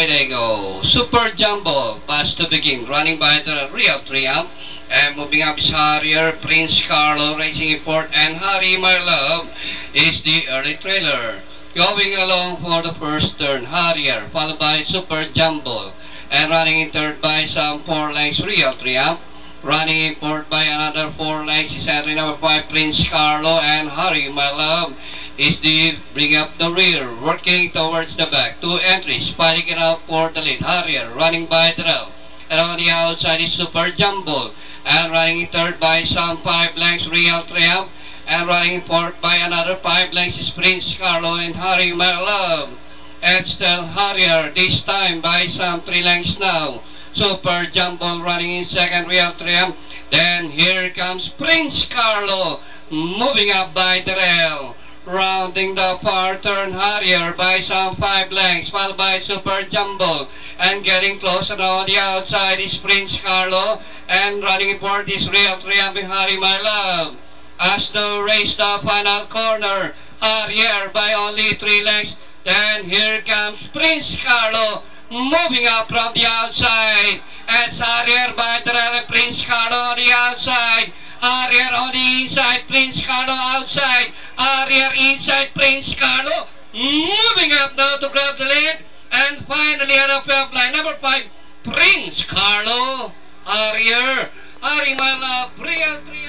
away they go. Super Jumbo, pass to begin. Running by the Real Triumph. And moving up is Harrier, Prince Carlo, Racing Import, and Harry My Love is the early trailer. Going along for the first turn, Harrier, followed by Super Jumbo. And running in third by some 4 lengths, Real Triumph. Running in fourth by another 4 lengths is entry number 5, Prince Carlo, and Harry My Love is the bring up the rear, working towards the back. 2 entries, fighting it out for the lead. Harrier running by the rail. And on the outside is Super Jumbo. And running in third by some 5 lengths, Real Triumph. And running in fourth by another 5 lengths is Prince Carlo and Harry My Love. And still Harrier, this time by some 3 lengths now. Super Jumbo running in second, Real Triumph. Then here comes Prince Carlo, moving up by the rail. Rounding the far turn, Harrier by some 5 lengths, followed by Super Jumbo. And getting closer on the outside is Prince Carlo. And running in fourth is Real Triumph and Harry My Love. As they race the final corner, Harrier by only 3 lengths. Then here comes Prince Carlo, moving up from the outside. It's Harrier by the rail and Prince Carlo on the outside. Harrier on the inside, Prince Carlo outside. Harrier inside, Prince Carlo moving up now to grab the lead. And finally on the fifth line, number 5, Prince Carlo. Harrier, Harry My Love, Real Triumph.